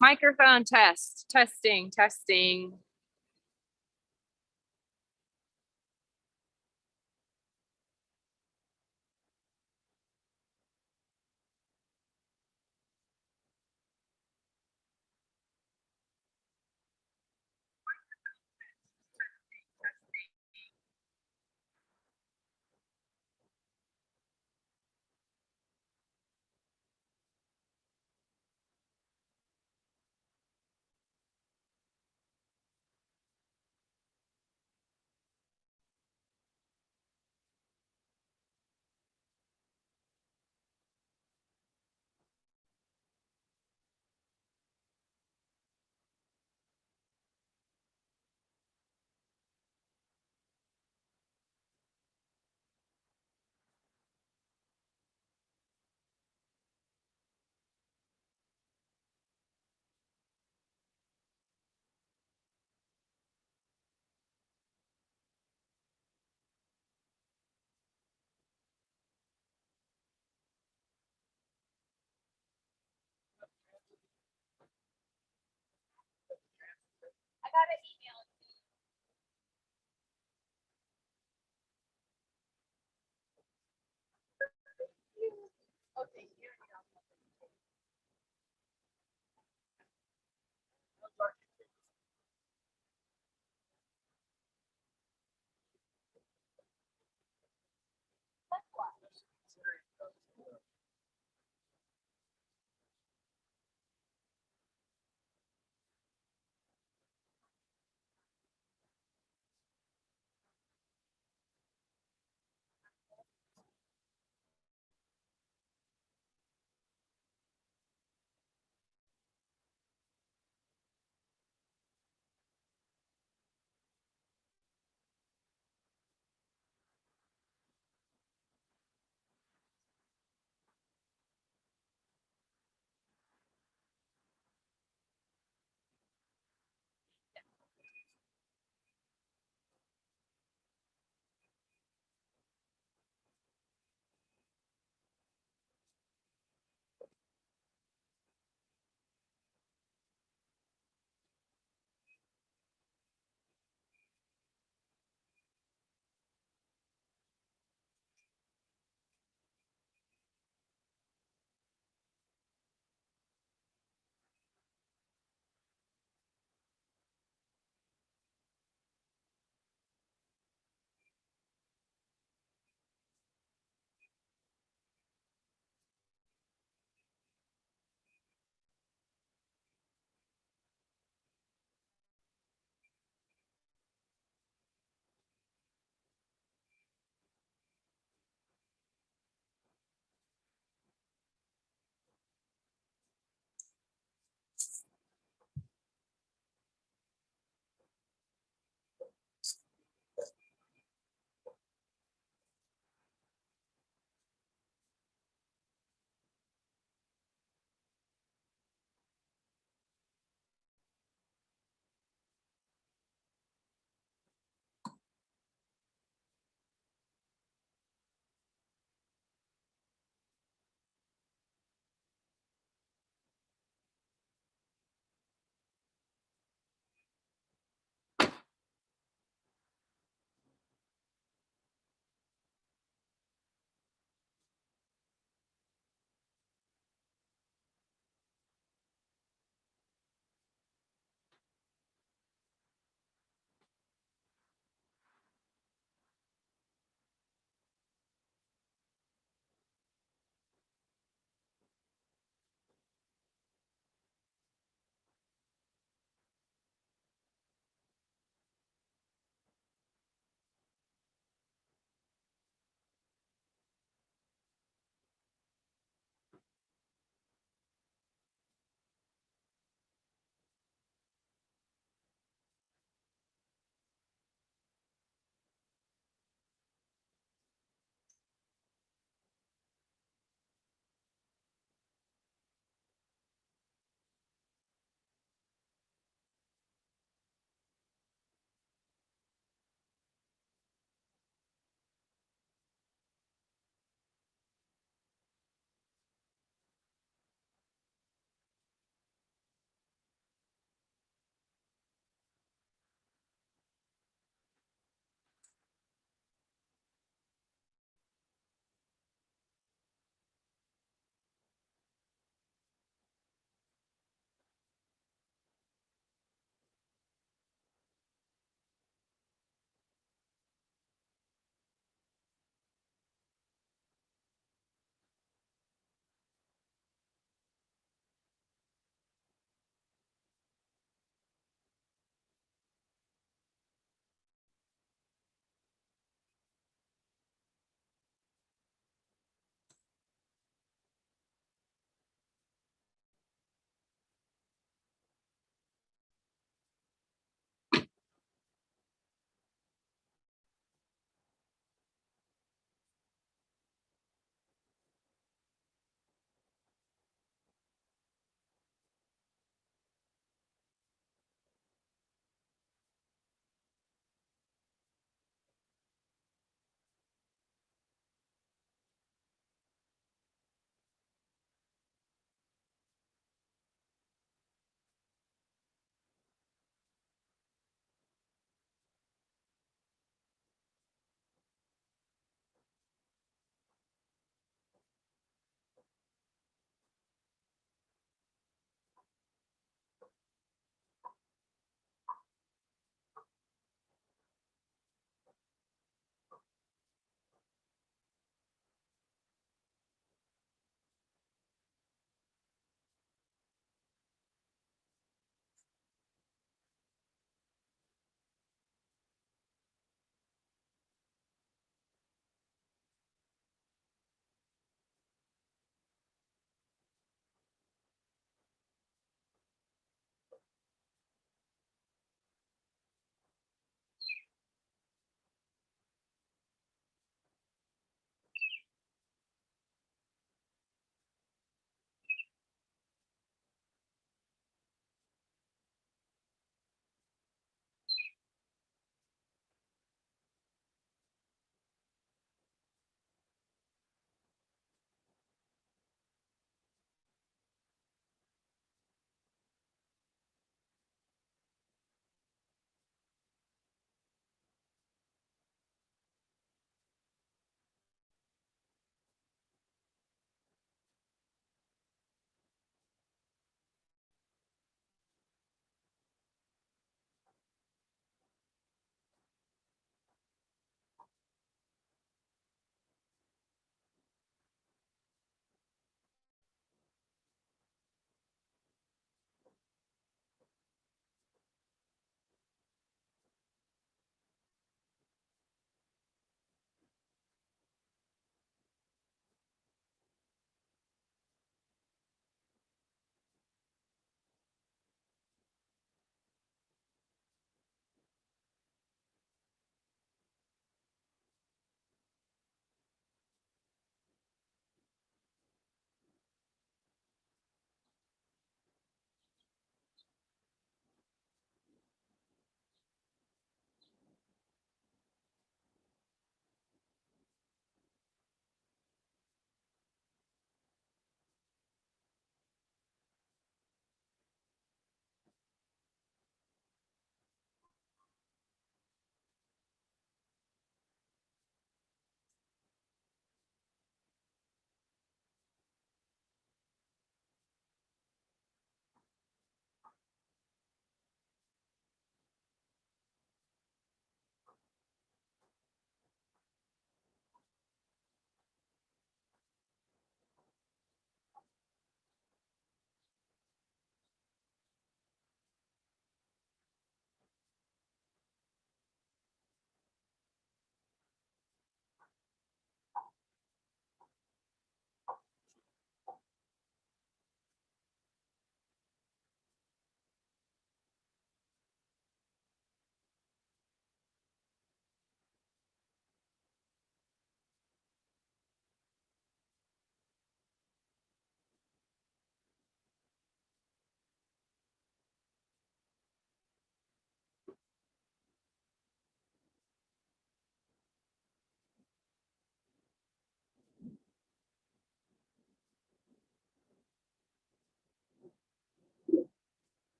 Microphone test, testing, testing.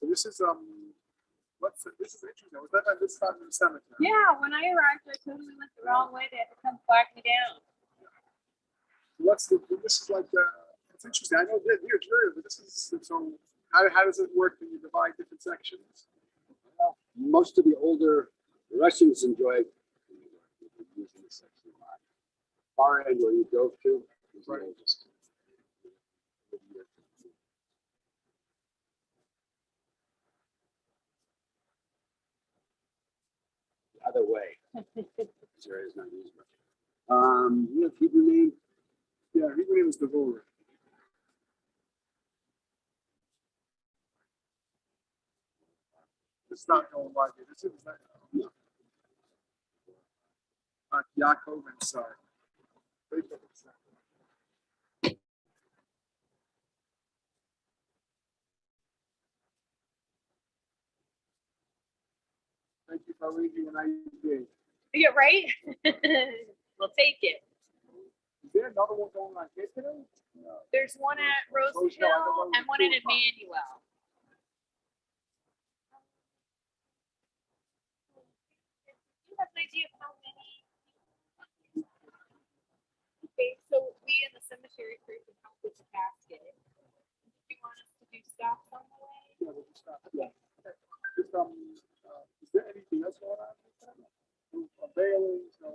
So this is this is interesting. Was that at this time in the cemetery? Yeah, when I arrived, I totally went the wrong way. They had to come flag me down. This is like it's interesting. I know that here it's rare, but this is so. How does it work when you divide different sections? Well, most of the older Russians enjoy using this section a lot. Far end where you drove to is the oldest. The other way. This area is not used much. You have Hebrew name? Yeah, Hebrew name is Doreen. It's not going like it. This is no. Yaakov and Sarah. Thank you for reading a nice day. Yeah, right? We'll take it. Is there another one going on here today? No. There's one at Rose Hill and one in Emmanuel. Do you have an idea of how many? Okay, so we in the cemetery crew can help with the casket. Do you want us to do stuff on the way? Yeah, we'll just stop. Yeah. Just, is there anything else going on? No veilings, no.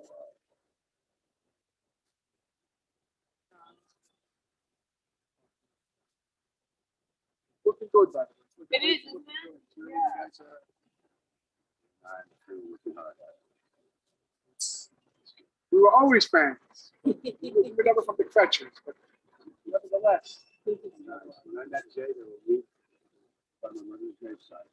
Looking good, by the way. It is, isn't it? Yeah. We were always fans. We were never from the Kretschers, but nevertheless. When I met Jay, there were we on my mother's graveside.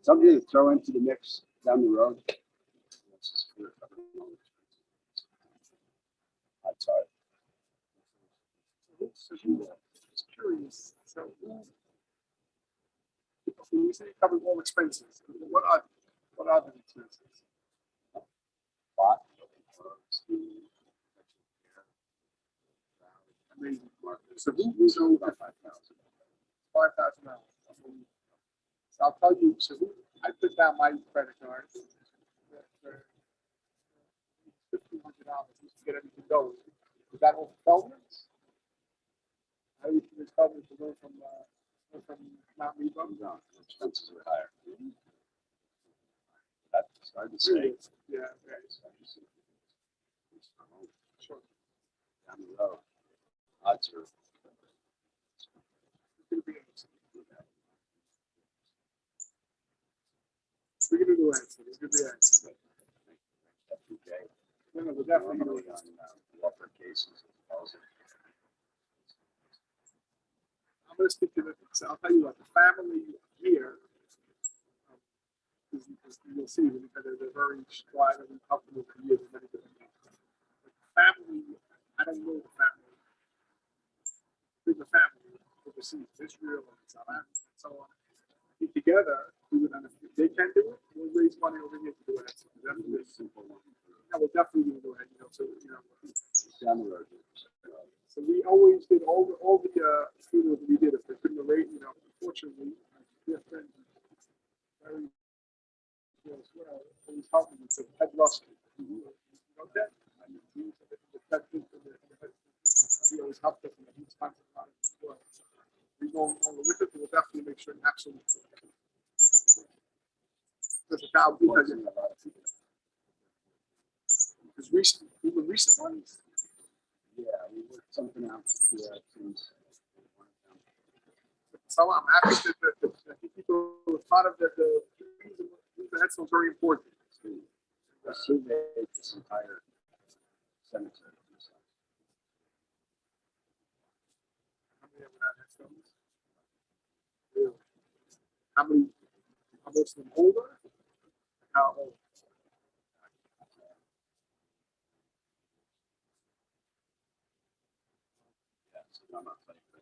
Something to throw into the mix down the road. That's hard. So it's curious. So when you say cover all expenses, what are the expenses? Lot. Amazing. So who's over $5,000? So I'll tell you. So I put down my credit card for $1,500 just to get everything going. Is that all Feldman's? How do you think it's Feldman to go from Mount Reba? No, the expenses were higher. That's hard to say. Yeah, it's hard to say. Sure. Down the road, odds are. It's gonna be interesting. We're gonna do it. It's gonna be excellent. No, we're definitely gonna do it. Upper cases. I'm gonna speak to the. I'll tell you what, the family here, you'll see because they're very strong and comfortable for years. Many different things. But the family, I don't know the family. The family overseas, Israel and South Africa and so on. Get together, we would if they can do it, we'll raise money over here to do it. So definitely simple one. Yeah, we're definitely gonna do it. So Down the road. So we always did all the funerals we did. If they couldn't arrange, unfortunately, my dear friend, very as well, always helping me. So Ted Russell, you know that? He always helped us and he's constantly on it as well. We go on with it, we'll definitely make sure absolutely. Because recent ones. Yeah, we worked something out. Yeah, it seems. So I'm happy that I think people were part of the headstones very important. I surveyed this entire cemetery. How many of them have headstones? Really? How many? Are most of them older? How old? Yeah, so I'm not saying that.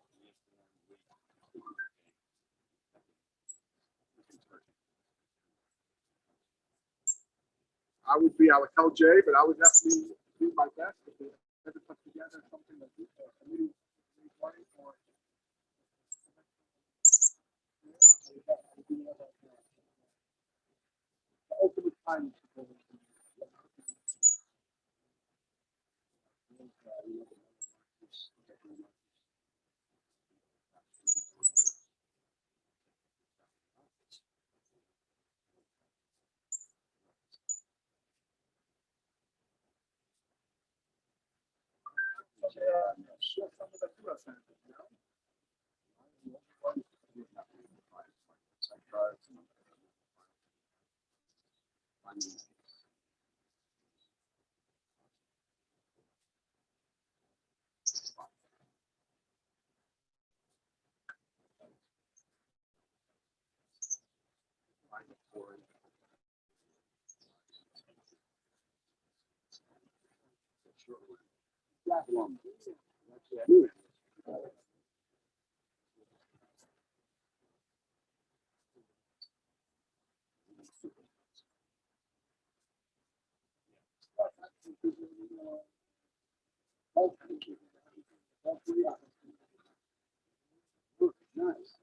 I would tell Jay, but I would definitely do my best. If they Open the time. Nice.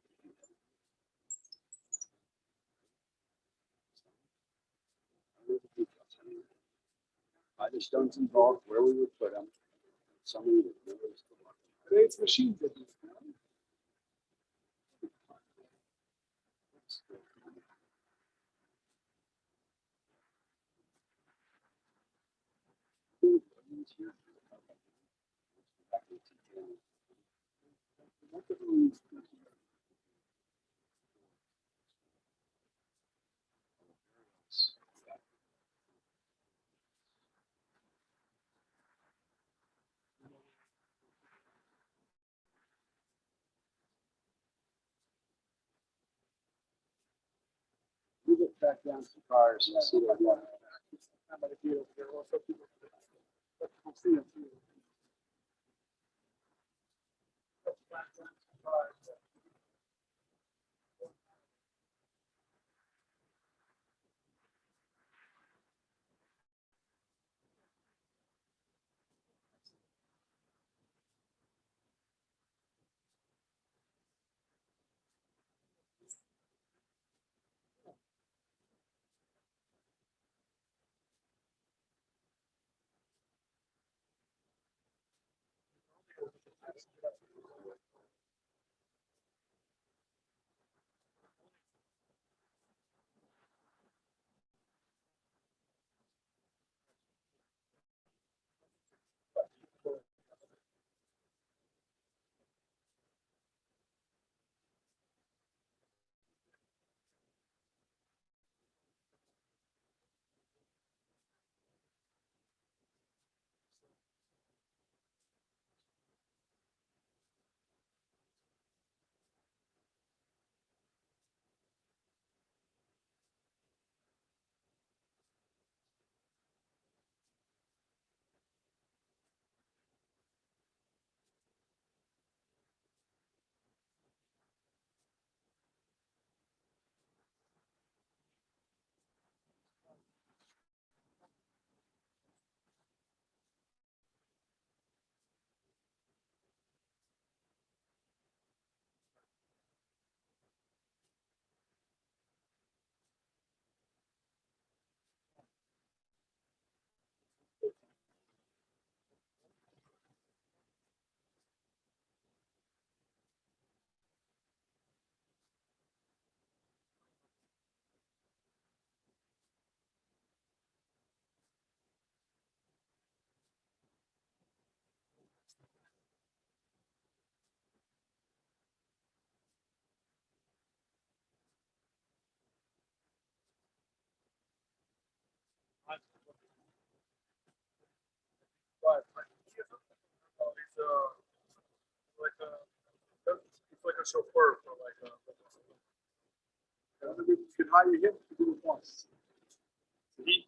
By the stones involved, where we would put them. Somebody that knows the market. Today it's machines that do it. We look back down to the cars and see what one. I'm gonna be over there. Also, people see them too. It's like a chauffeur for like you can hire him to do it once. He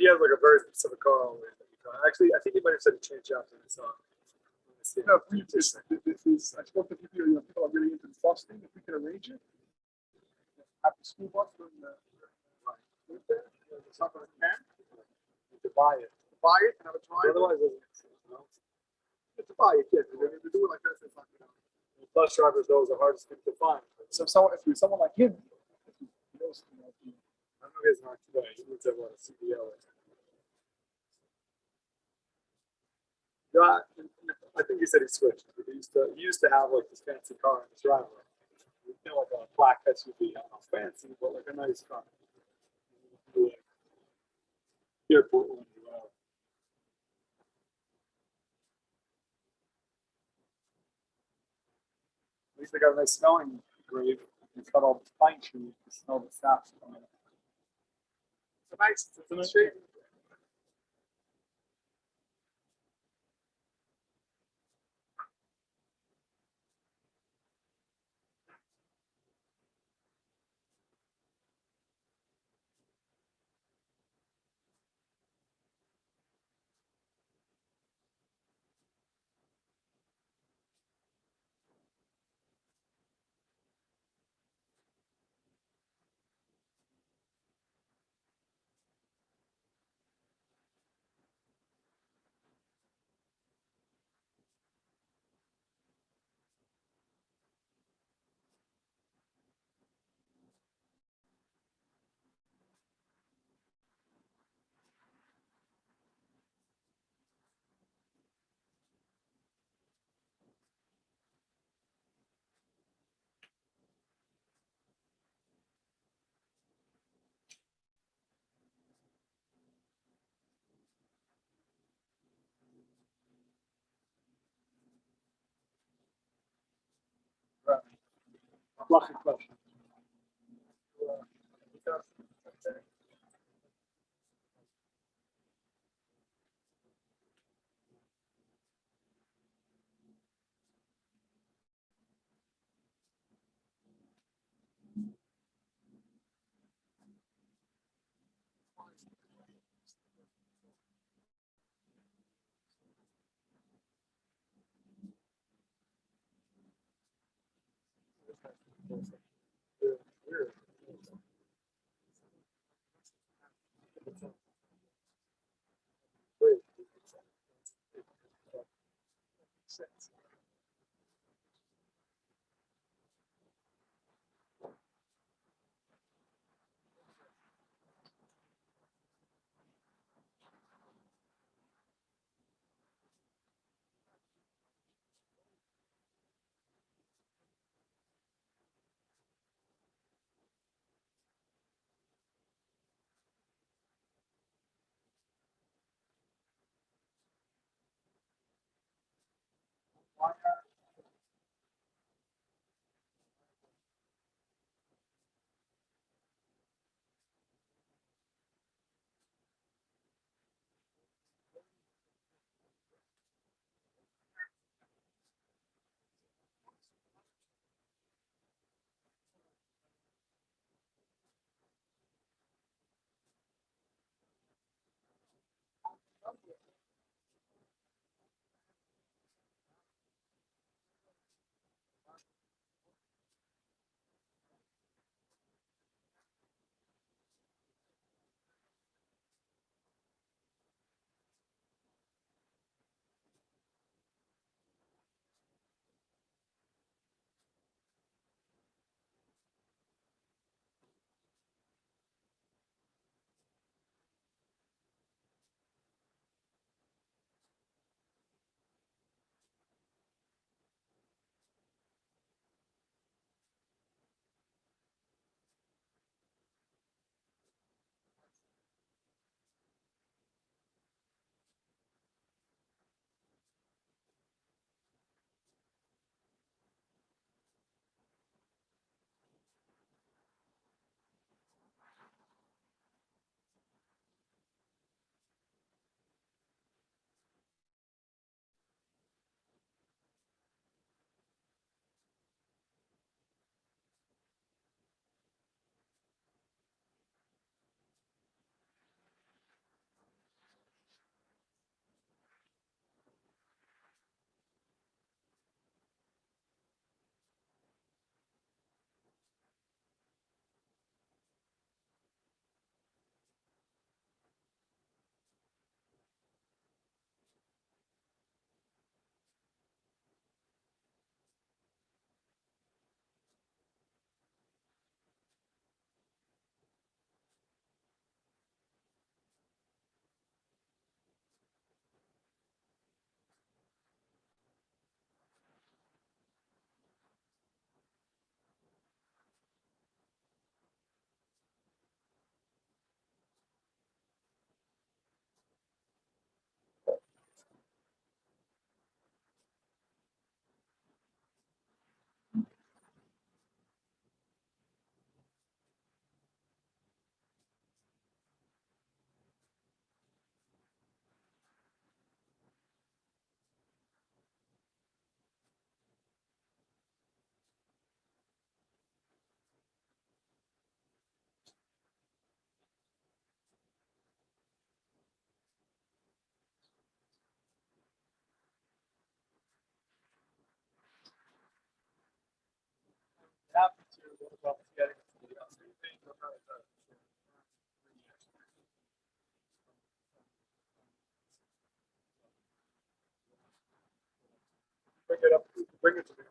has like a very specific car always. Actually, I think he might have said he changed out to his no, this is, I spoke to people, people are getting into the bus thing. If we can arrange it, have the school bus from the top of the can, you can buy it and have a drive. Otherwise, it's to buy it, yeah. They do it like this. It's not, bus drivers, those are hardest people to find. So, if you're someone like him, I know he's not today. He needs to have a CDL. Yeah, I think he said he switched. He used to have like this fancy car in his driveway. You know, like a black SUV. I don't know, fancy, but like a nice car. Like, airport one, whatever. At least they got a nice smelling grave. It's got all the pine trees. You smell the sap coming. It's a nice shape. Right. Lucky question. happy to, what about getting to the other thing? Bring it up, bring it to me.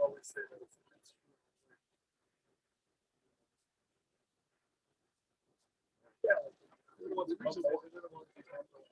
Always say that it's against you. Yeah, they're the ones who come back, they're the ones who come back.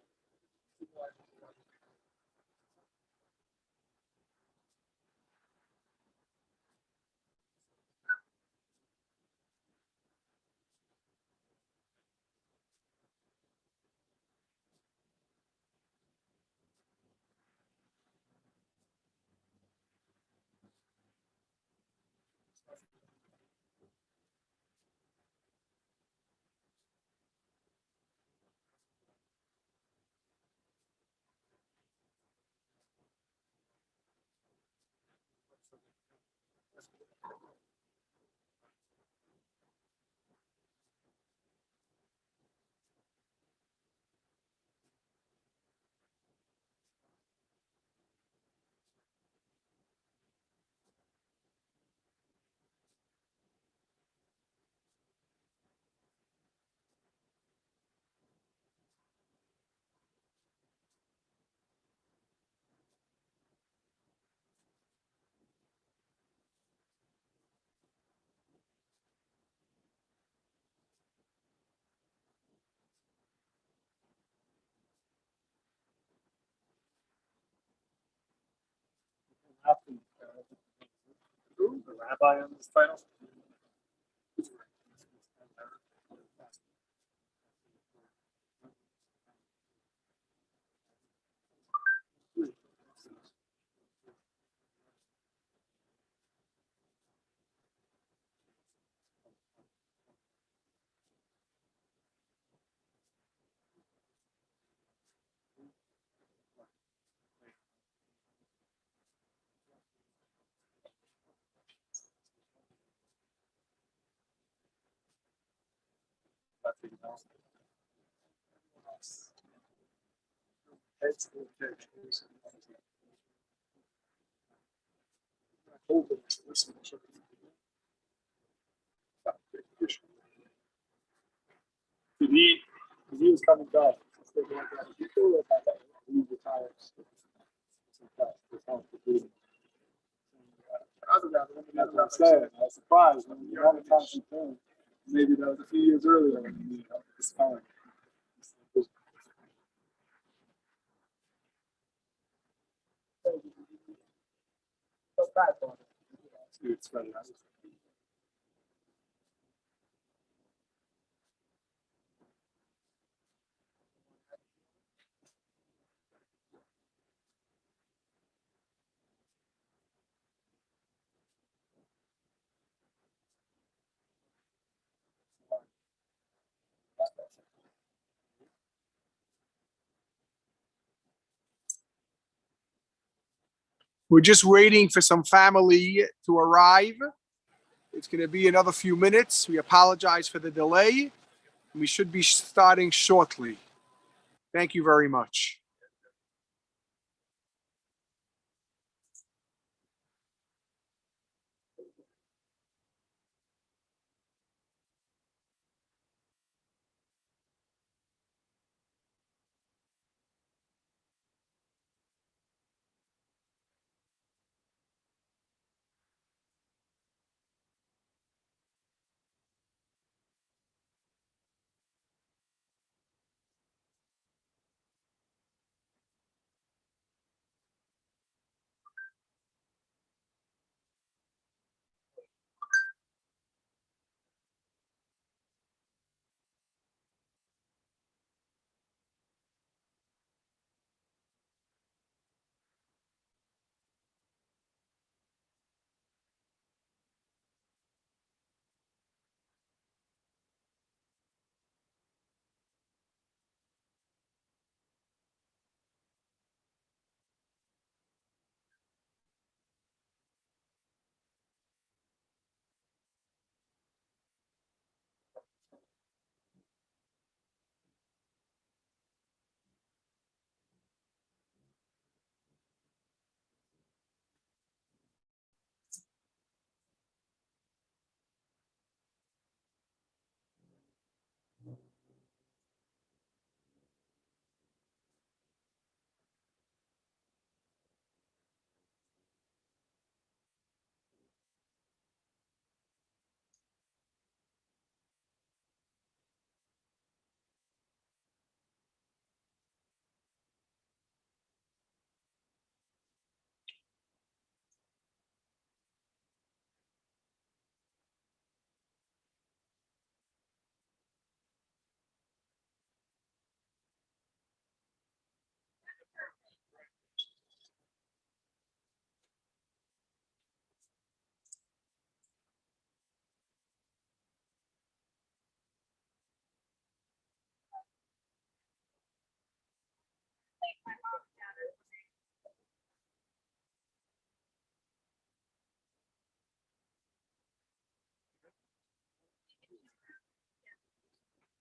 Who? The rabbi on this title? Did he, because he was coming back. He retired. I was surprised when the amount of times he came. Maybe that was a few years earlier when he was coming. It's funny. We're just waiting for some family to arrive. It's going to be another few minutes. We apologize for the delay. We should be starting shortly. Thank you very much.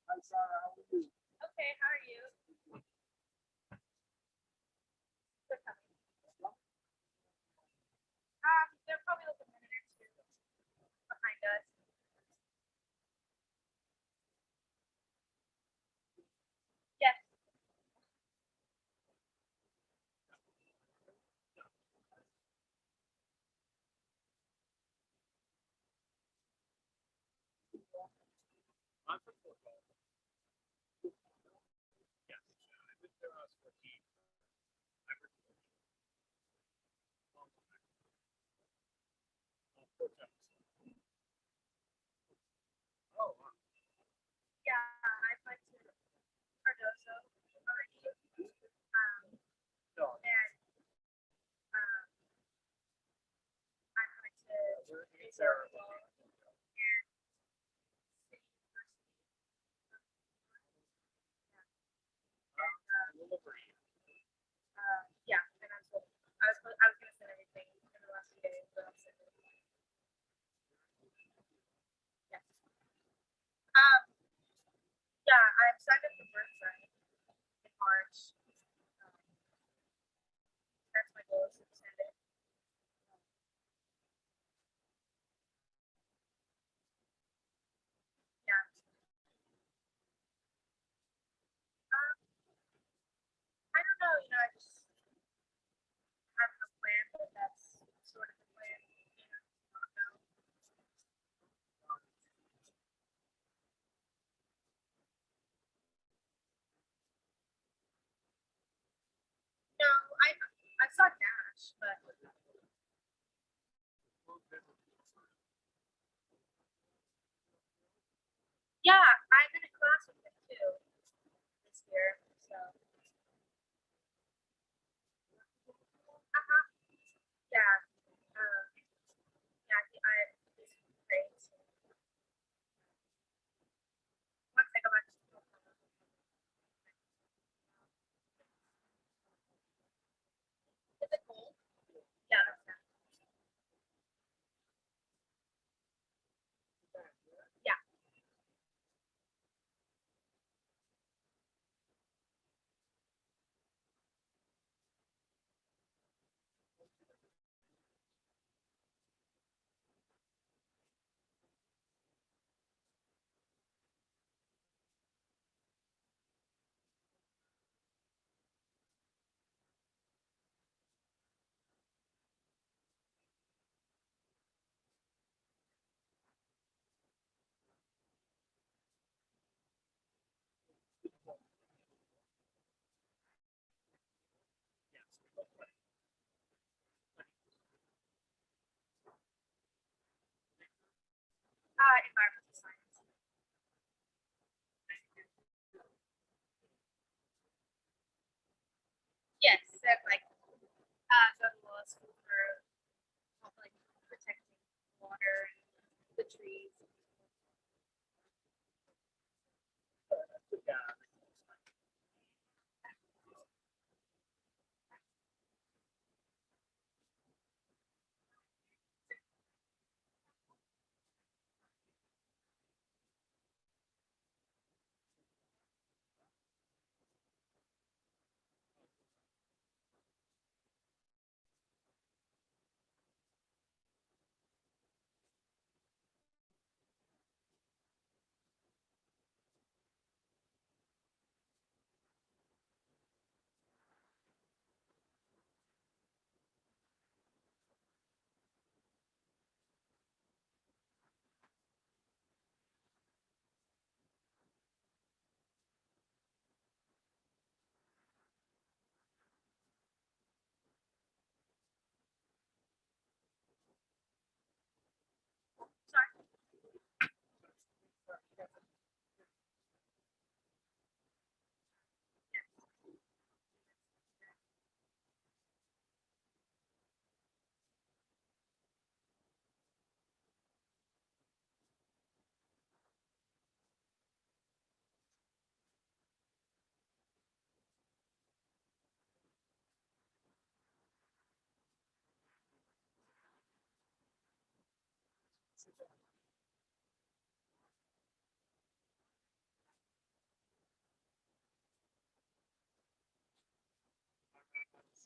Hi, Sarah. How are you? Okay, how are you? They're coming. They're probably like a minute or two behind us. Yes. Yeah, I've went to Cardoso already. And I went to Sarah and City University. Yeah, and I was gonna send everything in the last few days, but I'll send it. Yes. Yeah, I'm signed up for birthright in March. Um, that's my goal is to send it. Yeah. Um, I don't know. I just have no plan, but that's sort of the plan. I don't know. No, I saw Dash, but yeah, I'm in a class with him too this year. So, uh-huh. Yeah. Um, yeah, he's great. Once I go back to school. Is it cold? Yeah. Environmental science. Yes, and like go to law school for like protecting water and the trees. Sorry.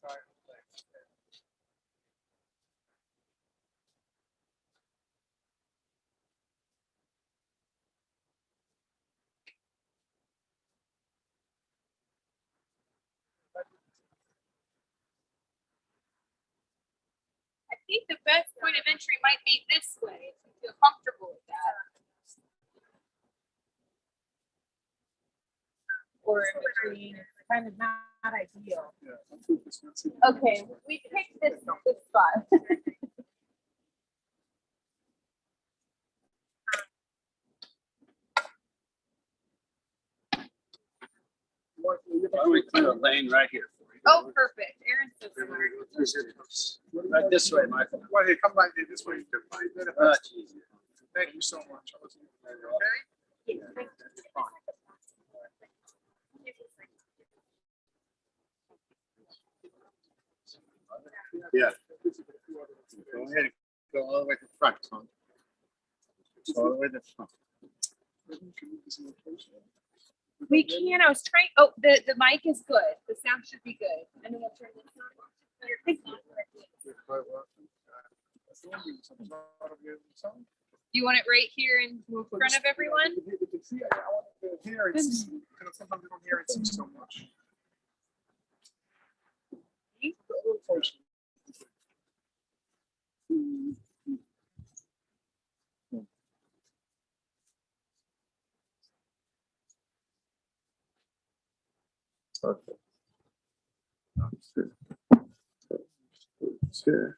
Sorry. I think the best point of entry might be this way, if you feel comfortable with that. Or in between, it's kind of not ideal. Yeah, I'll take this one, see. Okay, we picked this spot. Why don't we clear a lane right here for you? Oh, perfect. Aaron's so smart. Right this way, Michael. Well, hey, come by here this way. Much easier. Thank you so much. Okay? Yeah. Go ahead and go all the way to the front, Tom. All the way to the front. We can, I was trying, oh, the mic is good. The sound should be good. And then we'll turn this on. Do you want it right here in front of everyone? I want to hear it. Sometimes we don't hear it so much. Perfect. Here.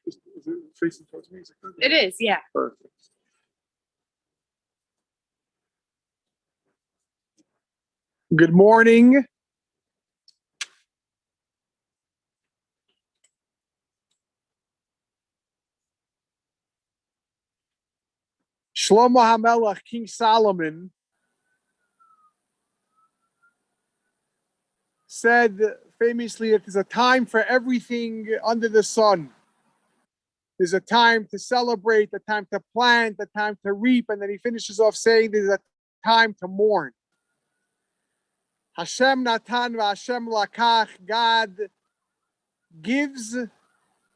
Is it facing towards me? Is it good? It is, yeah. Perfect. Good morning. Shlomo HaMelech, King Solomon, said famously, it is a time for everything under the sun. There's a time to celebrate, a time to plant, a time to reap, and then he finishes off saying there's a time to mourn. Hashem Natan v'Hashem Lakach, God gives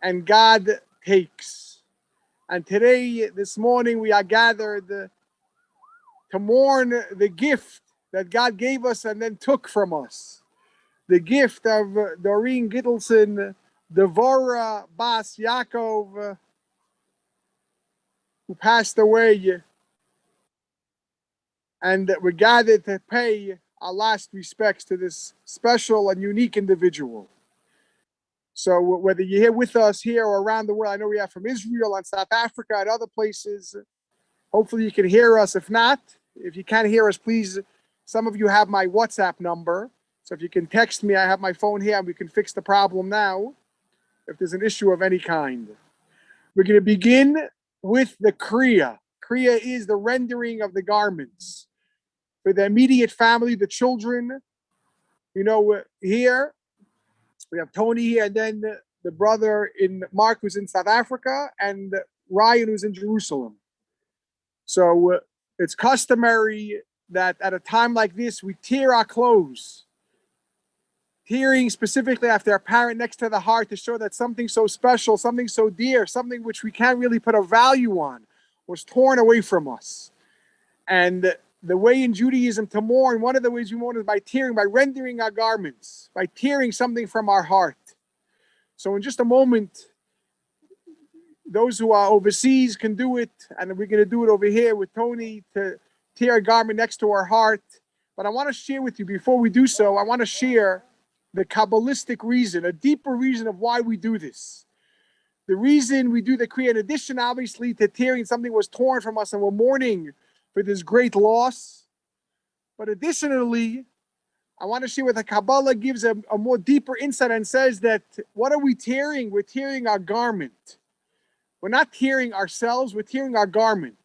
and God takes. And today, this morning, we are gathered to mourn the gift that God gave us and then took from us. The gift of Doreen Gittelson, Devora Bas Yaakov, who passed away. And we're gathered to pay our last respects to this special and unique individual. So whether you're here with us here or around the world, I know we have from Israel and South Africa and other places. Hopefully you can hear us. If not, if you can't hear us, please, some of you have my WhatsApp number. So if you can text me, I have my phone here and we can fix the problem now if there's an issue of any kind. We're going to begin with the Kriya. Kriya is the rendering of the garments. For the immediate family, the children, here we have Tony here, and then the brother in Mark who's in South Africa, and Ryan who's in Jerusalem. So it's customary that at a time like this, we tear our clothes. Tearing specifically after our parent next to the heart to show that something so special, something so dear, something which we can't really put a value on, was torn away from us. And the way in Judaism to mourn, one of the ways we mourn is by tearing, by rendering our garments, by tearing something from our heart. So in just a moment, those who are overseas can do it, and we're going to do it over here with Tony to tear a garment next to our heart. But I want to share with you, before we do so, I want to share the Kabbalistic reason, a deeper reason of why we do this. The reason we do the Kriya, in addition, obviously, to tearing something was torn from us and we're mourning for this great loss. But additionally, I want to share what the Kabbalah gives a more deeper insight and says that what are we tearing? We're tearing our garment. We're not tearing ourselves, we're tearing our garment.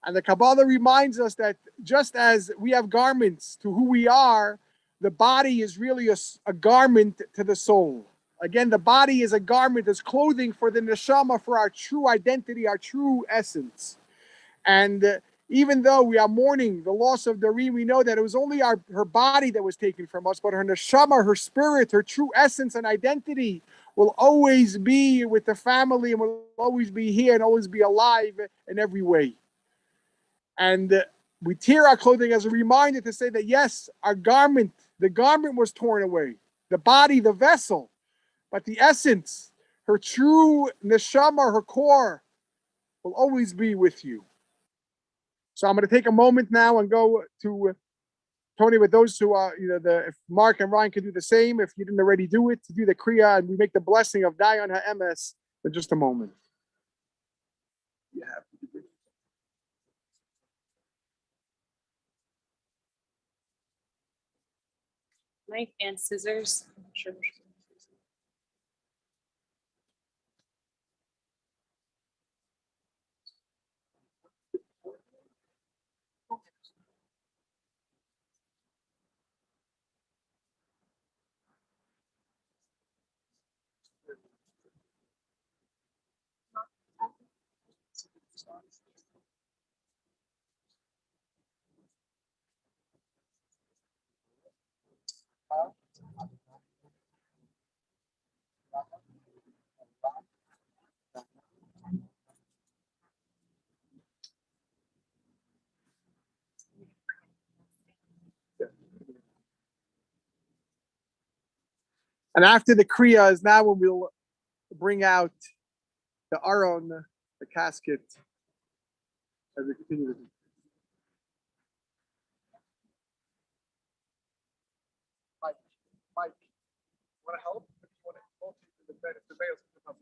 And the Kabbalah reminds us that just as we have garments to who we are, the body is really a garment to the soul. Again, the body is a garment, as clothing for the neshama, for our true identity, our true essence. And even though we are mourning the loss of Doreen, we know that it was only her body that was taken from us, but her neshama, her spirit, her true essence and identity will always be with the family and will always be here and always be alive in every way. And we tear our clothing as a reminder to say that yes, the garment was torn away, the body, the vessel, but the essence, her true neshama, her core, will always be with you. So I'm going to take a moment now and go to Tony with those who are, if Mark and Ryan can do the same, if you didn't already do it, to do the Kriya, and we make the blessing of Dayan HaEmes in just a moment. Yeah. Knife and scissors. Sure. And after the Kriya is now when we'll bring out the Aron, the casket, as we continue to do. Mike, want to help? If you want to hold the bed, if the veil's come up,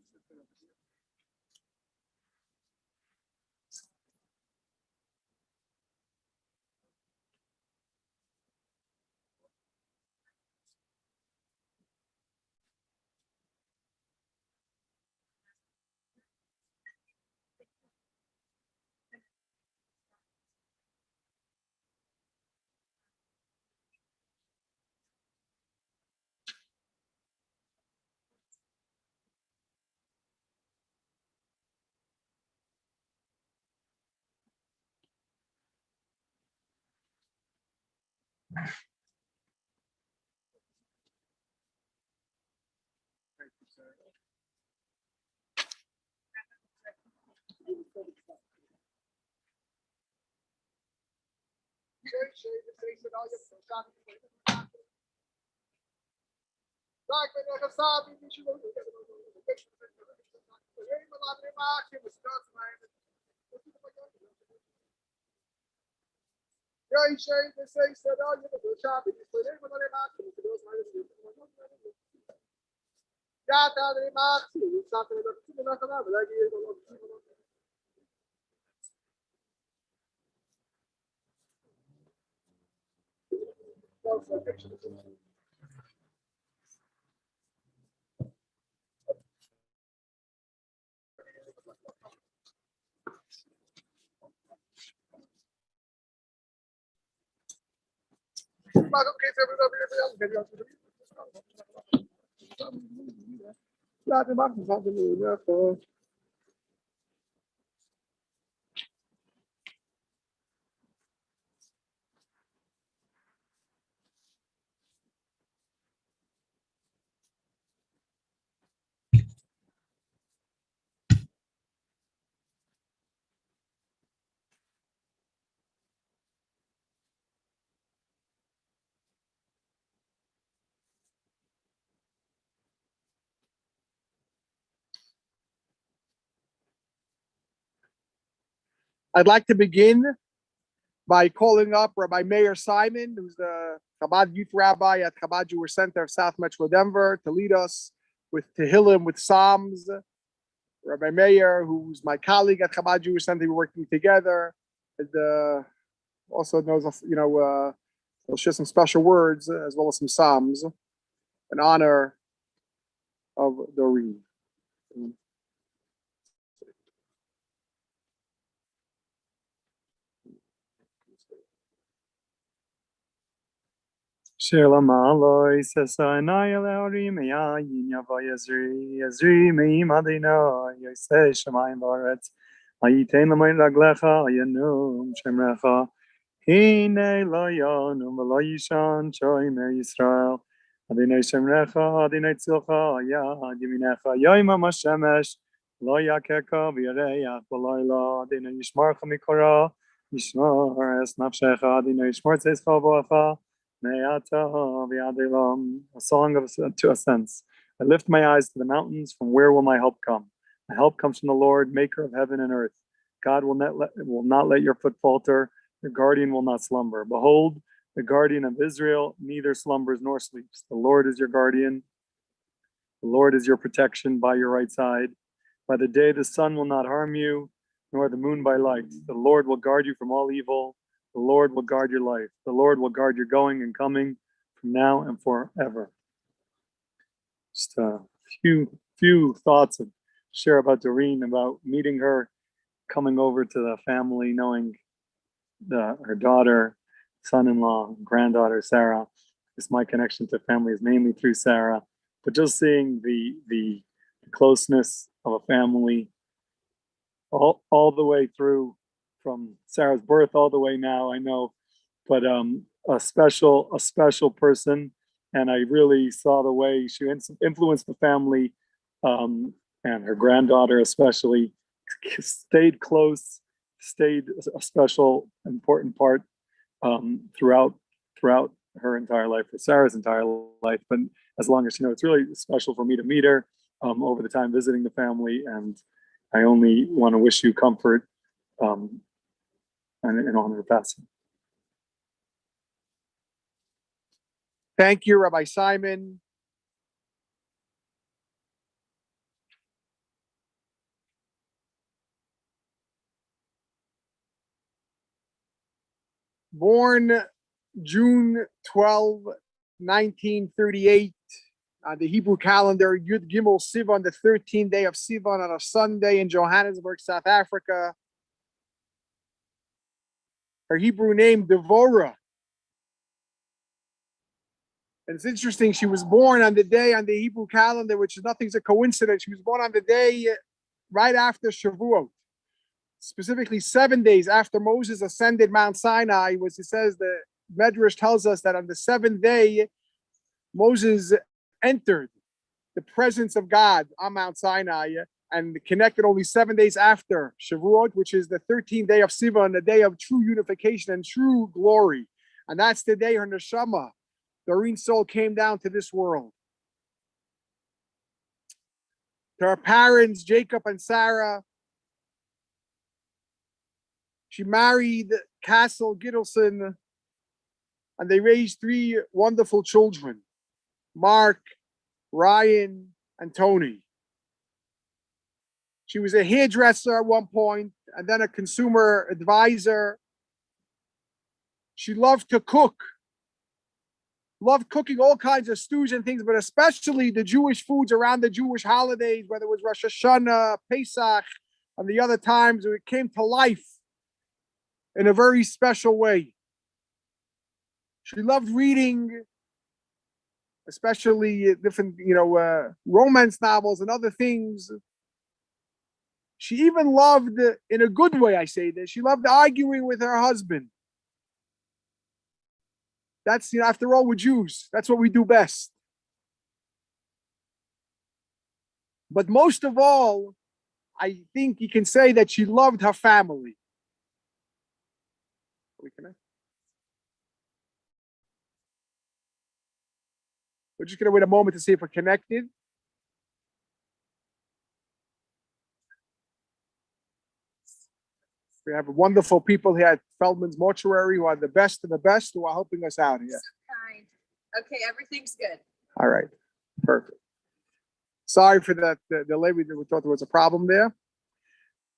thank you, sir. Shane, they say, said, oh, you know, go shopping. You play, but they not. Yeah, they not. It's not going to be enough of that, but I give you the I'd like to begin by calling up Rabbi Meir Simon, who's the Chabad youth rabbi at Chabad Jewish Center of South Metro Denver, to lead us with Tehillim, with Psalms. Rabbi Meir, who's my colleague at Chabad Jewish Center, we're working together, and also knows, he'll share some special words as well as some Psalms in honor of Doreen. Shalom aloi sesanai leori meya yinyava yazri meim adina yosei shamayim varetz ayitein lamoin raglecha ayanum shemrecha hine lo yanum lo yishan shoymer Yisrael adinai shemrecha adinai tzilcha yad yiminecha yoyma mashemesh lo yakeka v'yareach v'loyla adinai yishmarcha mikora yishmar es nafshecha adinai yishmar tzeitzcha v'acha. A song of to ascents. I lift my eyes to the mountains. From where will my help come? My help comes from the Lord, maker of heaven and earth. God will not let your foot falter. Your guardian will not slumber. Behold, the guardian of Israel neither slumbers nor sleeps. The Lord is your guardian. The Lord is your protection by your right side. By the day the sun will not harm you, nor the moon by light. The Lord will guard you from all evil. The Lord will guard your life. The Lord will guard your going and coming from now and forever. Just a few thoughts to share about Doreen, about meeting her, coming over to the family, knowing her daughter, son-in-law, granddaughter, Sarah. It's my connection to family is mainly through Sarah, but just seeing the closeness of a family all the way through, from Sarah's birth all the way now, I know, but a special person, and I really saw the way she influenced the family, and her granddaughter especially stayed close, stayed a special, important part throughout her entire life, for Sarah's entire life. But as long as it's really special for me to meet her over the time visiting the family, and I only want to wish you comfort and on her passing. Thank you, Rabbi Simon. Born June 12, 1938, on the Hebrew calendar, Yud Gimel Sivan, the 13th day of Sivan, on a Sunday in Johannesburg, South Africa. Her Hebrew name, Devorah. And it's interesting, she was born on the day on the Hebrew calendar, which is nothing's a coincidence. She was born on the day right after Shavuot, specifically 7 days after Moses ascended Mount Sinai. It says, the Medrash tells us that on the 7th day, Moses entered the presence of God on Mount Sinai, and connected only 7 days after Shavuot, which is the 13th day of Sivan, the day of true unification and true glory. And that's the day her neshama, Doreen's soul, came down to this world. To her parents, Jacob and Sarah, she married Castle Gittelson and they raised three wonderful children, Mark, Ryan, and Tony. She was a hairdresser at one point, and then a consumer advisor. She loved to cook, loved cooking all kinds of stews and things, but especially the Jewish foods around the Jewish holidays, whether it was Rosh Hashanah, Pesach, and the other times. It came to life in a very special way. She loved reading, especially different, romance novels and other things. She even loved, in a good way, I say this, she loved arguing with her husband. That's, after all, we're Jews. That's what we do best. But most of all, I think you can say that she loved her family. We're just going to wait a moment to see if we're connected. We have wonderful people here at Feldman's Mortuary who are the best of the best who are helping us out here. So kind. Okay, everything's good. All right, perfect. Sorry for that delay. We thought there was a problem there.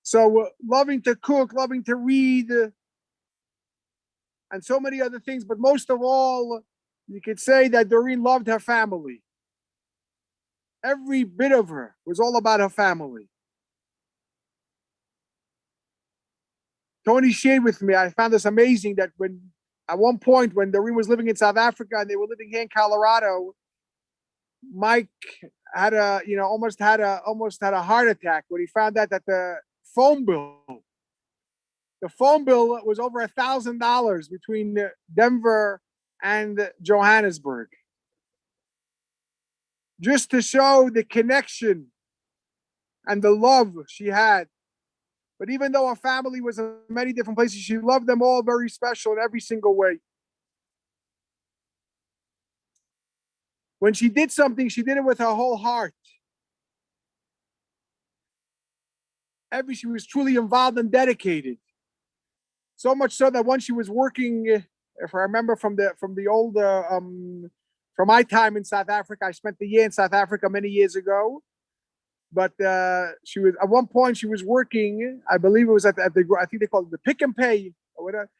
So loving to cook, loving to read, and so many other things. But most of all, you could say that Doreen loved her family. Every bit of her was all about her family. Tony shared with me, I found this amazing, that at one point when Doreen was living in South Africa and they were living here in Colorado, Mike had almost had a heart attack when he found out that the phone bill was over $1,000 between Denver and Johannesburg. Just to show the connection and the love she had. But even though her family was in many different places, she loved them all very special in every single way. When she did something, she did it with her whole heart. She was truly involved and dedicated. So much so that when she was working, if I remember from my time in South Africa, I spent the year in South Africa many years ago. But she was at one point she was working. I believe it was at the I think they call it the Pick and Pay or whatever.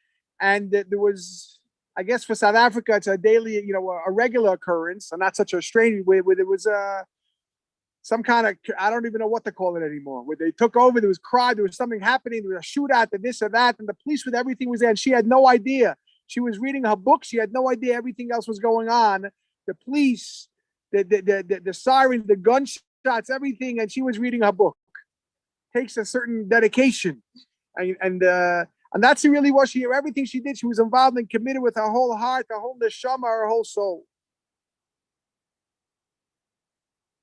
And there was, I guess for South Africa, it's a daily, a regular occurrence, and not such a strange way. Where there was some kind of, I don't even know what to call it anymore. Where they took over, there was crime, there was something happening, there was a shootout, and this or that, and the police with everything was there, and she had no idea. She was reading her book. She had no idea everything else was going on. The police, the sirens, the gunshots, everything, and she was reading her book. Takes a certain dedication, and that's really what everything she did. She was involved and committed with her whole heart, her whole neshama, her whole soul.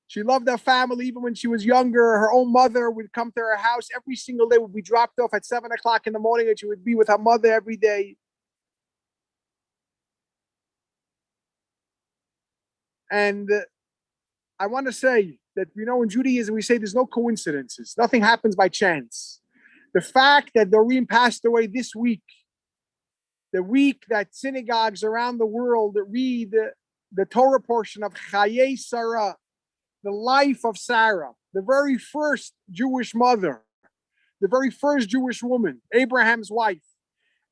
She loved her family even when she was younger. Her own mother would come to her house every single day. Would be dropped off at 7 o'clock in the morning, and she would be with her mother every day. And I want to say that, in Judaism, we say there's no coincidences. Nothing happens by chance. The fact that Doreen passed away this week, the week that synagogues around the world read the Torah portion of Chayei Sarah, the life of Sarah, the very first Jewish mother, the very first Jewish woman, Abraham's wife.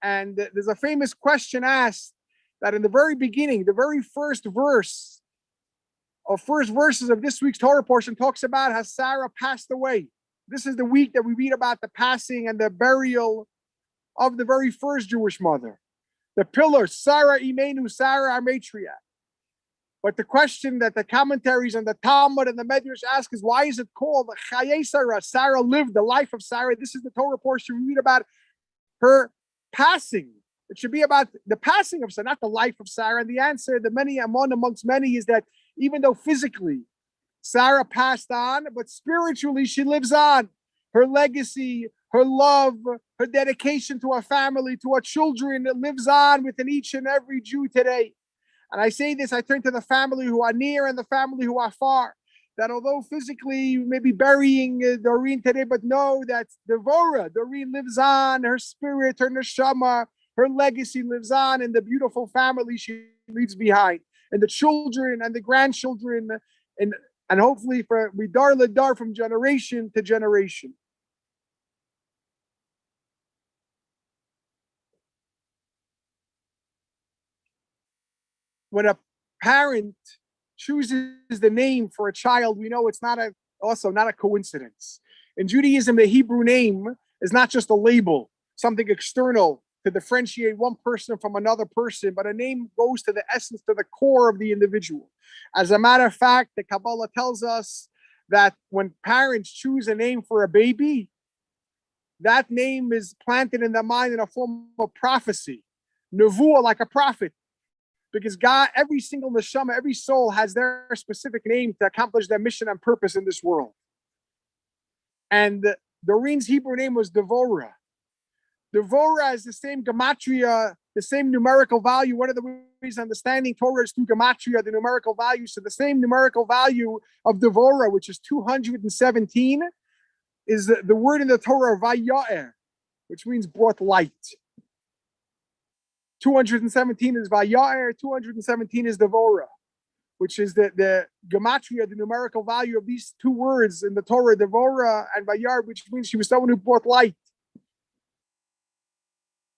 And there's a famous question asked that in the very beginning, the very first verses of this week's Torah portion talks about how Sarah passed away. This is the week that we read about the passing and the burial of the very first Jewish mother, the pillar, Sarah Imenu, Sarah our matriarch. But the question that the commentaries and the Talmud and the Medrash ask is, why is it called Chayei Sarah? Sarah lived the life of Sarah. This is the Torah portion we read about her passing. It should be about the passing of Sarah, not the life of Sarah. And the answer, amongst many, is that even though physically Sarah passed on, but spiritually she lives on. Her legacy, her love, her dedication to her family, to her children, it lives on within each and every Jew today. And I say this, I turn to the family who are near and the family who are far. That although physically you may be burying Doreen today, but know that Doreen lives on, her spirit, her neshama, her legacy lives on in the beautiful family she leaves behind, and the children and the grandchildren, and hopefully for midar ladar, from generation to generation. When a parent chooses the name for a child, we know it's not a coincidence. In Judaism, the Hebrew name is not just a label, something external to differentiate one person from another person, but a name goes to the essence, to the core of the individual. As a matter of fact, the Kabbalah tells us that when parents choose a name for a baby, that name is planted in the mind in a form of prophecy, nevuah, like a prophet. Because God, every single neshama, every soul has their specific name to accomplish their mission and purpose in this world. And Doreen's Hebrew name was Devorah. Devorah is the same gematria, the same numerical value. One of the ways of understanding Torah is through gematria, the numerical value. So the same numerical value of Devorah, which is 217, is the word in the Torah, Vayaer, which means brought light. 217 is Vayaer, 217 is Devorah, which is the gematria, the numerical value of these two words in the Torah, Devorah and Vayaer, which means she was someone who brought light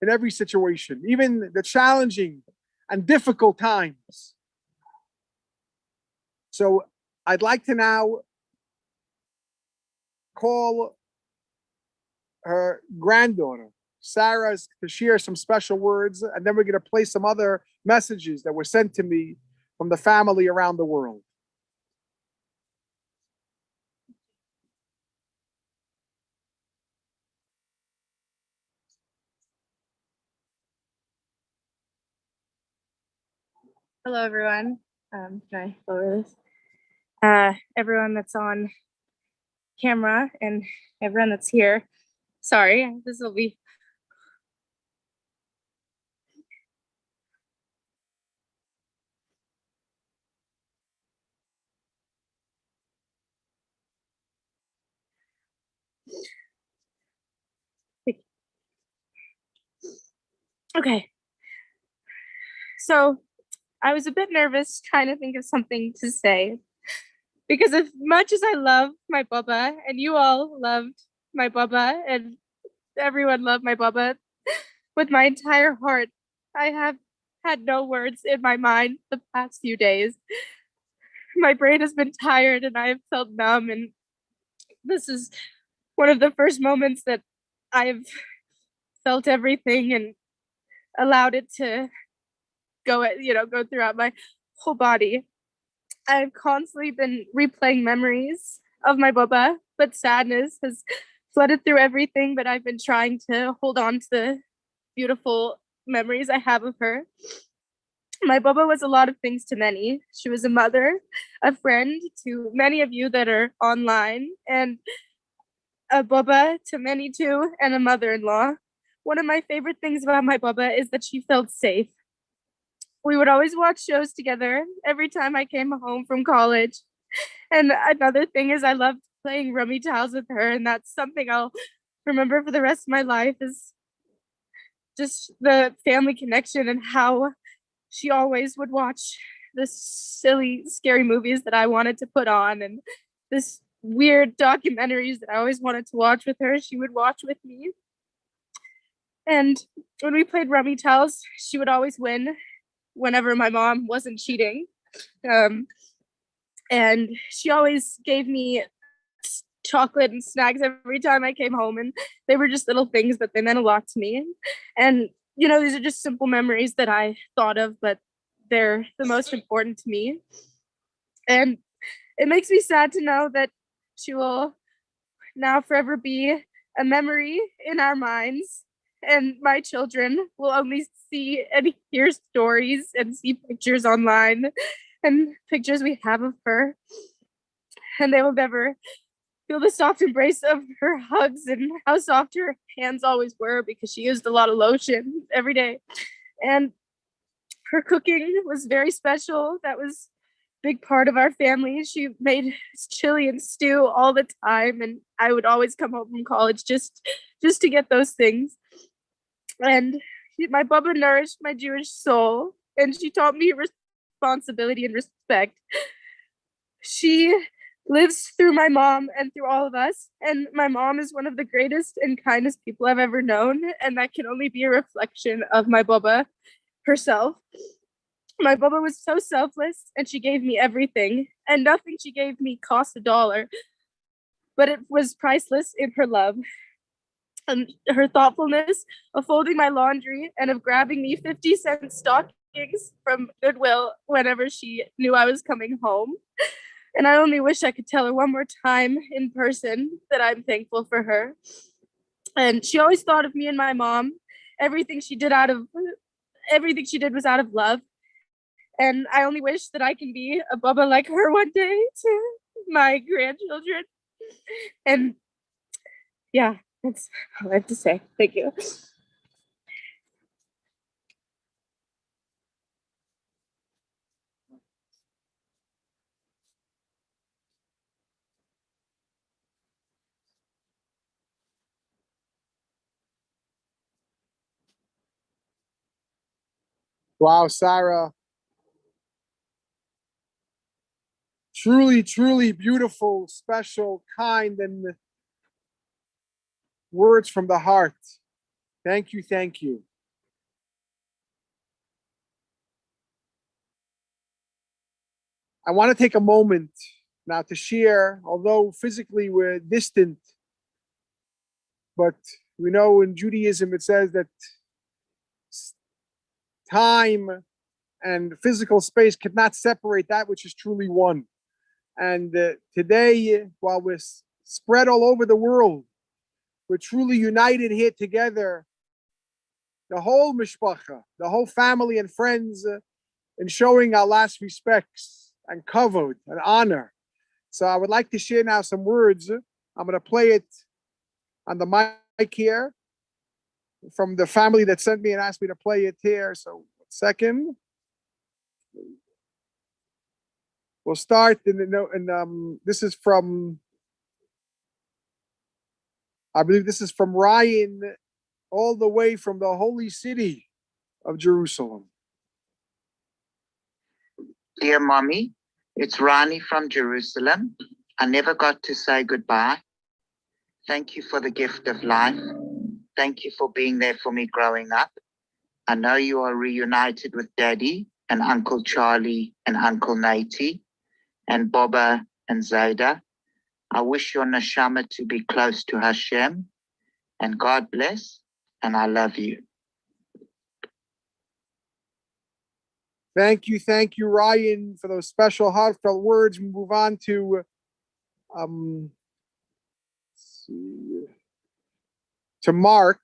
in every situation, even the challenging and difficult times. So I'd like to now call her granddaughter, Sarah, to share some special words, and then we're going to play some other messages that were sent to me from the family around the world. Hello, everyone. Can I lower this? Everyone that's on camera and everyone that's here. Sorry, this will be. Okay. So I was a bit nervous trying to think of something to say because as much as I love my Baba and you all loved my Baba and everyone loved my Baba with my entire heart, I have had no words in my mind the past few days. My brain has been tired and I have felt numb, and this is one of the first moments that I've felt everything and allowed it to go throughout my whole body. I've constantly been replaying memories of my Baba, but sadness has flooded through everything, but I've been trying to hold on to the beautiful memories I have of her. My Baba was a lot of things to many. She was a mother, a friend to many of you that are online, and a Baba to many too, and a mother-in-law. One of my favorite things about my Baba is that she felt safe. We would always watch shows together every time I came home from college. And another thing is I loved playing rummy tiles with her, and that's something I'll remember for the rest of my life, is just the family connection and how she always would watch the silly, scary movies that I wanted to put on, and this weird documentaries that I always wanted to watch with her, she would watch with me. And when we played rummy tiles, she would always win whenever my mom wasn't cheating. And she always gave me chocolate and snacks every time I came home, and they were just little things, but they meant a lot to me. And these are just simple memories that I thought of, but they're the most important to me. And it makes me sad to know that she will now forever be a memory in our minds, and my children will only see and hear stories and see pictures online and pictures we have of her, and they will never feel the soft embrace of her hugs and how soft her hands always were, because she used a lot of lotion every day. And her cooking was very special. That was a big part of our family. She made chili and stew all the time, and I would always come home from college just to get those things. And My Baba nourished my Jewish soul, and she taught me responsibility and respect. She lives through my mom and through all of us, and my mom is one of the greatest and kindest people I've ever known, and that can only be a reflection of my Baba herself. My Baba was so selfless, and she gave me everything, and nothing she gave me cost $1, but it was priceless in her love and her thoughtfulness of folding my laundry and of grabbing me 50-cent stockings from Goodwill whenever she knew I was coming home. And I only wish I could tell her one more time in person that I'm thankful for her. And she always thought of me and my mom. Everything she did was out of love. And I only wish that I can be a Baba like her one day to my grandchildren. And yeah, that's all I have to say. Thank you. Wow, Sarah. Truly, truly beautiful, special, kind, and words from the heart. Thank you, thank you. I want to take a moment now to share, although physically we're distant, but we know in Judaism it says that time and physical space cannot separate that which is truly one. And today, while we're spread all over the world, we're truly united here together, the whole mishpacha, the whole family and friends, in showing our last respects and kavod and honor. So I would like to share now some words. I'm going to play it on the mic here from the family that sent me and asked me to play it here. So 1 second. We'll start this is from, I believe this is from Ryan, all the way from the holy city of Jerusalem. Dear Mommy, it's Rani from Jerusalem. I never got to say goodbye. Thank you for the gift of life. Thank you for being there for me growing up. I know you are reunited with Daddy and Uncle Charlie and Uncle Nate and Baba and Zayda. I wish your neshama to be close to Hashem, and God bless, and I love you. Thank you, Ryan, for those special heartfelt words. We move on to Mark.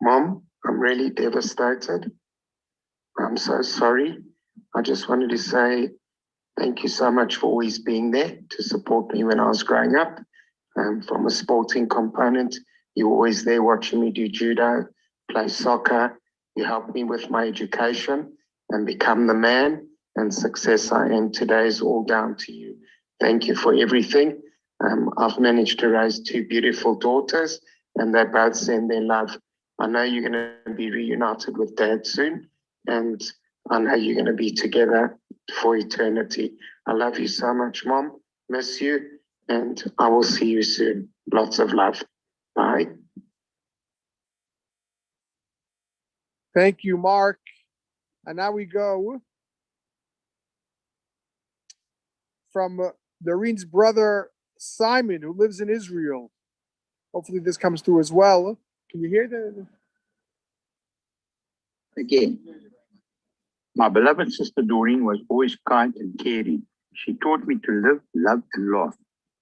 Mom, I'm really devastated. I'm so sorry. I just wanted to say thank you so much for always being there to support me when I was growing up. From a sporting component, you were always there watching me do judo, play soccer. You helped me with my education and become the man and success I am today is all down to you. Thank you for everything. I've managed to raise 2 beautiful daughters, and they both send their love. I know you're going to be reunited with Dad soon, and I know you're going to be together for eternity. I love you so much, Mom. Miss you, and I will see you soon. Lots of love. Bye. Thank you, Mark. And now we go from Doreen's brother, Simon, who lives in Israel. Hopefully this comes through as well. Can you hear the... Again, my beloved sister Doreen was always kind and caring. She taught me to live, love, and laugh.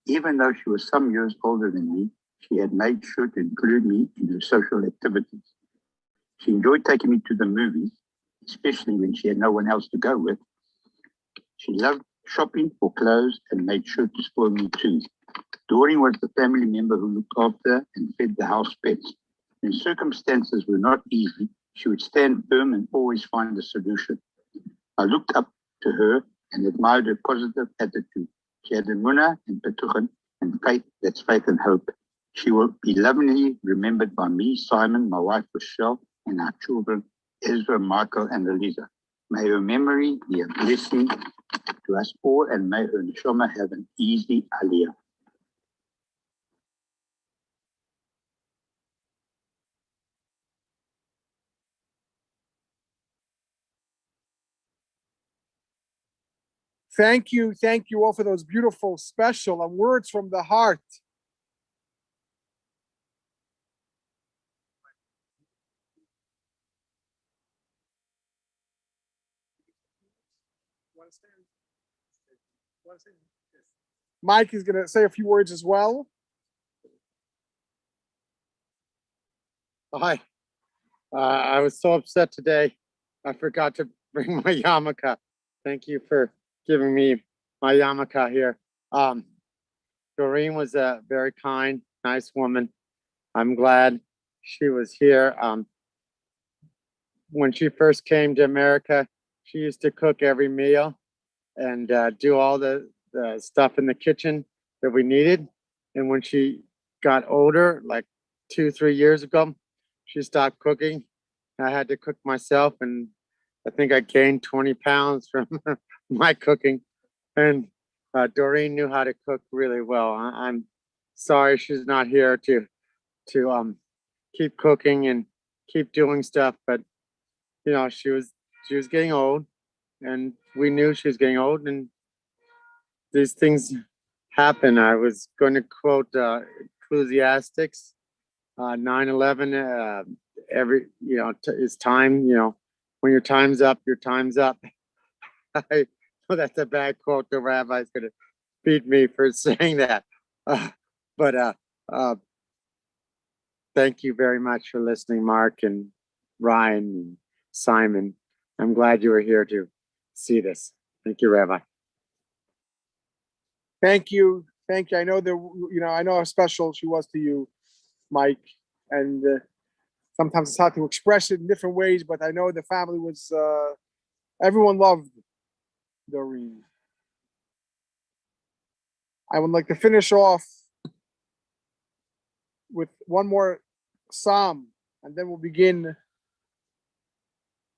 Even though she was some years older than me, she had made sure to include me in her social activities. She enjoyed taking me to the movies, especially when she had no one else to go with. She loved shopping for clothes and made sure to spoil me too. Doreen was the family member who looked after and fed the house pets. When circumstances were not easy, she would stand firm and always find a solution. I looked up to her and admired her positive attitude. She had emunah and betuchen and faith, that's faith and hope. She will be lovingly remembered by me, Simon, my wife Rochelle, and our children, Ezra, Michael, and Eliza. May her memory be a blessing to us all, and may her neshama have an easy aliyah. Thank you all for those beautiful, special, and words from the heart. Mike is going to say a few words as well. Hi. I was so upset today. I forgot to bring my yarmulke. Thank you for giving me my yarmulke here. Doreen was a very kind, nice woman. I'm glad she was here. When she first came to America, she used to cook every meal and do all the stuff in the kitchen that we needed. And when she got older, like 2-3 years ago, she stopped cooking. I had to cook myself, and I think I gained 20 pounds from my cooking. And Doreen knew how to cook really well. I'm sorry she's not here to keep cooking and keep doing stuff, but you know, she was getting old, and we knew she was getting old, and these things happen. I was going to quote Ecclesiastics 9:11. Every it's time. When your time's up, your time's up. I know that's a bad quote. The rabbi's going to beat me for saying that. But thank you very much for listening, Mark and Ryan and Simon. I'm glad you were here to see this. Thank you, Rabbi. Thank you. I know I know how special she was to you, Mike. And sometimes it's hard to express it in different ways, but I know the family was, everyone loved Doreen. I would like to finish off with one more psalm, and then we'll begin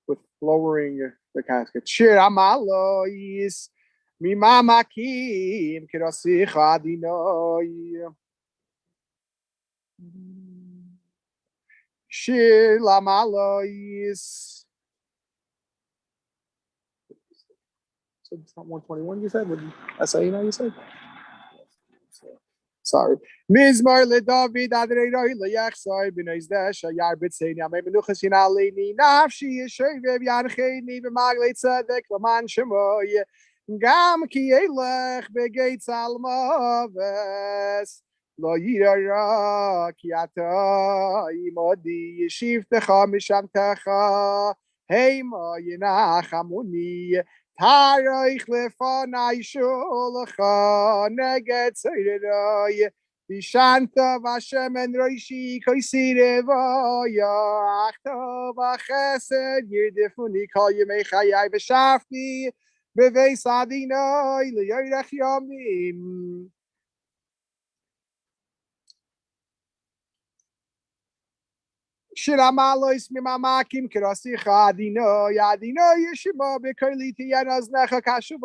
with lowering the casket. Shir Amalois, Mimamakim, Kirasicha Adinoi. Shir Lamalois. So it's not 121 you said? That's how you said? Sorry. Mizmar leDavid Adonai leyachsai b'noizdah shayar b'tzeini amei menuchas yinaleini nafshi yeshovev yancheini b'maglei tzedek l'man shemoy gam ki elech b'geit zalmaves lo yirara ki ata imodi yeshivtecha mishamtecha heima yinachamuni Taroich lefanai shulcha neged tzeirai Vishanta Vashem and Roishi Koisirevaya Achta Vachesed Yirdifuni Kol Yemei Chayai V'Shafti B'Veis Adinai L'Yorech Yomim. Shiramalois Mimamakim Kirasicha Adinai Adinai Yeshima B'Koliti Yanaznecha Kashuv